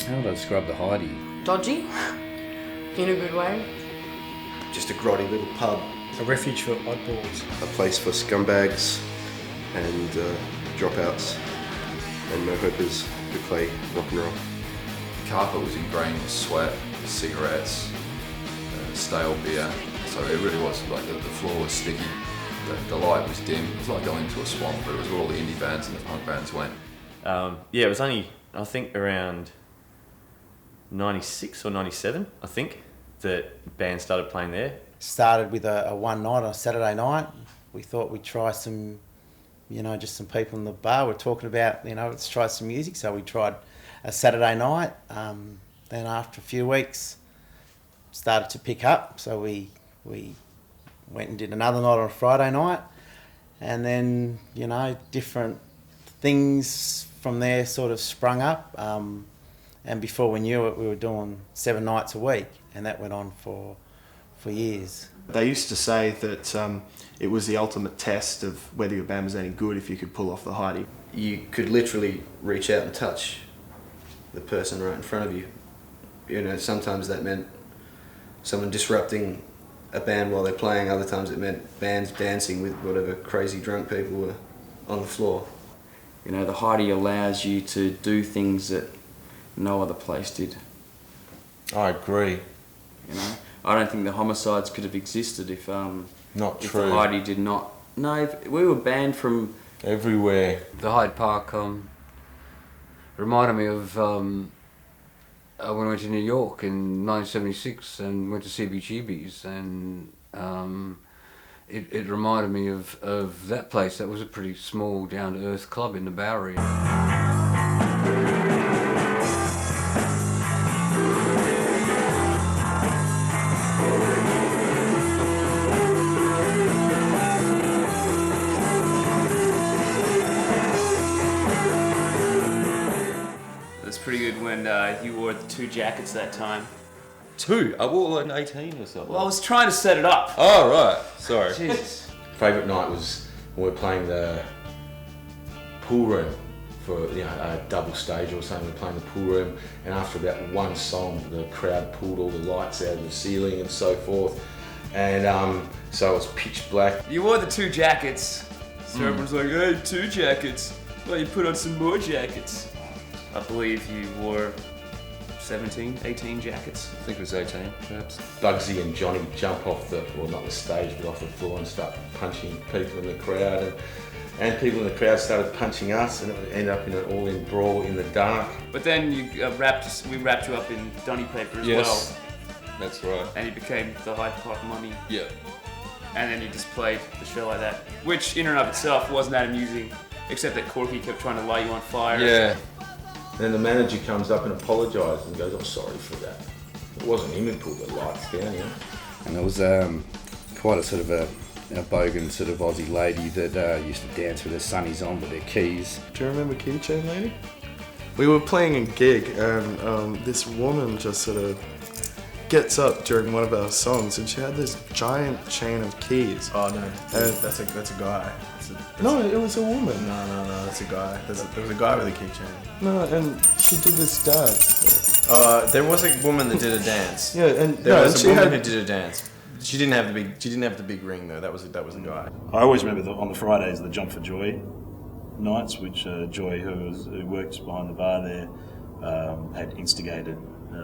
How would I describe the Hydey? Dodgy, in a good way. Just a grotty little pub. A refuge for oddballs. A place for scumbags and dropouts and no-hopers who play rock and roll. The carpet was ingrained with sweat, cigarettes, stale beer, so it really was like the floor was sticky, the light was dim. It was like going into a swamp, but it was where all the indie bands and the punk bands went. Yeah, it was only, I think, around 96 or 97, I think, that bands started playing there. Started with a one night on a Saturday night. We thought we'd try some, just some people in the bar were talking about, let's try some music. So we tried a Saturday night. Then after a few weeks, started to pick up. So we went and did another night on a Friday night. And then, different things from there sort of sprung up. And before we knew it, we were doing 7 nights a week. And that went on for years. They used to say that it was the ultimate test of whether your band was any good if you could pull off the Hydey. You could literally reach out and touch the person right in front of you. Sometimes that meant someone disrupting a band while they're playing, other times it meant bands dancing with whatever crazy drunk people were on the floor. The Hydey allows you to do things that no other place did. I agree. I don't think the Homicides could have existed if Not if true. the Hydey did not. No, we were banned from everywhere. The Hyde Park reminded me of when I went to New York in 1976 and went to CBGB's, and it reminded me of that place. That was a pretty small, down-to-earth club in the Bowery. Pretty good when you wore the 2 jackets that time. 2? I wore like an 18 or something. Well, I was trying to set it up. Oh, right. Sorry. Jesus. Favourite night was when we were playing the pool room for a double stage or something. We were playing the pool room, and after about one song, the crowd pulled all the lights out of the ceiling and so forth. And so it was pitch black. You wore the 2 jackets. So everyone's like, hey, 2 jackets. Well, you put on some more jackets. I believe you wore 17, 18 jackets. I think it was 18, perhaps. Bugsy and Johnny jump off not the stage, but off the floor and start punching people in the crowd. And people in the crowd started punching us, and it ended up in an all-in brawl in the dark. But then we wrapped you up in dunny paper as yes, well. That's right. And you became the Hyde Park Mummy. Yeah. And then you just played the show like that, which in and of itself wasn't that amusing, except that Corky kept trying to light you on fire. Yeah. And then the manager comes up and apologises and goes, I'm sorry for that. It wasn't him who pulled the lights down, And there was quite a sort of a bogan sort of Aussie lady that used to dance with her sunnies on with their keys. Do you remember Keychain Lady? We were playing a gig and this woman just sort of gets up during one of our songs and she had this giant chain of keys. Oh no, that's a guy. No, it was a woman. No, that's a guy. There was a guy with a keychain. No, and she did this dance. There was a woman that did a dance. Yeah, and there was a woman who did a dance. She didn't have the big ring though. That was a guy. I always remember on the Fridays the Jump for Joy nights, which Joy, who works behind the bar there, had instigated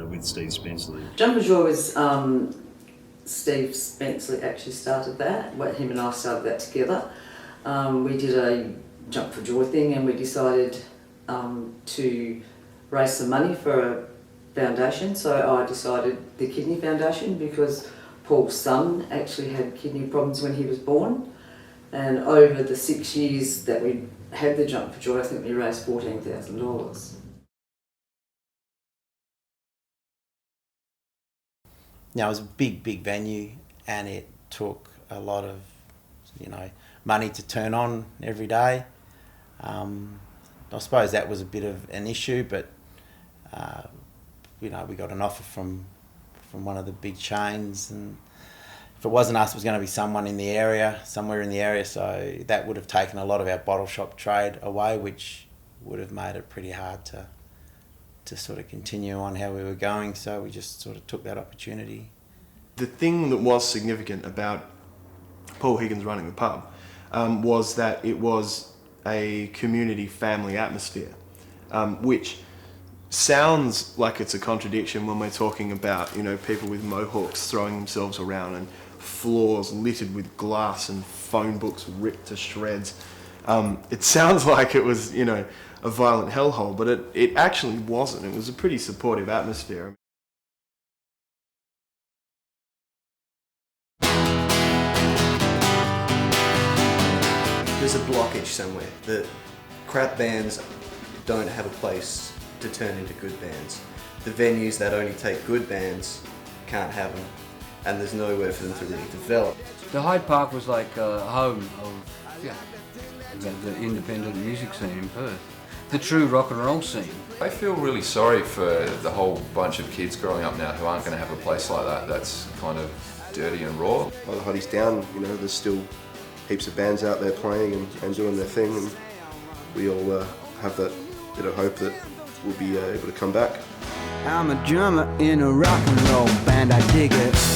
with Steve Spenceley. Jump for Joy was Steve Spenceley actually started that. Him and I started that together. We did a Jump for Joy thing and we decided to raise some money for a foundation. So I decided the Kidney Foundation because Paul's son actually had kidney problems when he was born. And over the 6 years that we had the Jump for Joy, I think we raised $14,000. It was a big venue and it took a lot of, money to turn on every day. I suppose that was a bit of an issue, but we got an offer from one of the big chains, and if it wasn't us, it was going to be somewhere in the area. So that would have taken a lot of our bottle shop trade away, which would have made it pretty hard to sort of continue on how we were going, so we just sort of took that opportunity. The thing that was significant about Paul Higgins running the pub was that it was a community family atmosphere, which sounds like it's a contradiction when we're talking about, you know, people with mohawks throwing themselves around and floors littered with glass and phone books ripped to shreds. It sounds like it was, you know, a violent hellhole, but it actually wasn't. It was a pretty supportive atmosphere. There's a blockage somewhere. The crap bands don't have a place to turn into good bands. The venues that only take good bands can't have them, and there's nowhere for them to really develop. The Hyde Park was like a home of the independent music scene in Perth. The true rock and roll scene. I feel really sorry for the whole bunch of kids growing up now who aren't going to have a place like that that's kind of dirty and raw. While the Hydey's down, you know, there's still heaps of bands out there playing and doing their thing, and we all have that bit of hope that we'll be able to come back. I'm a drummer in a rock and roll band, I dig it.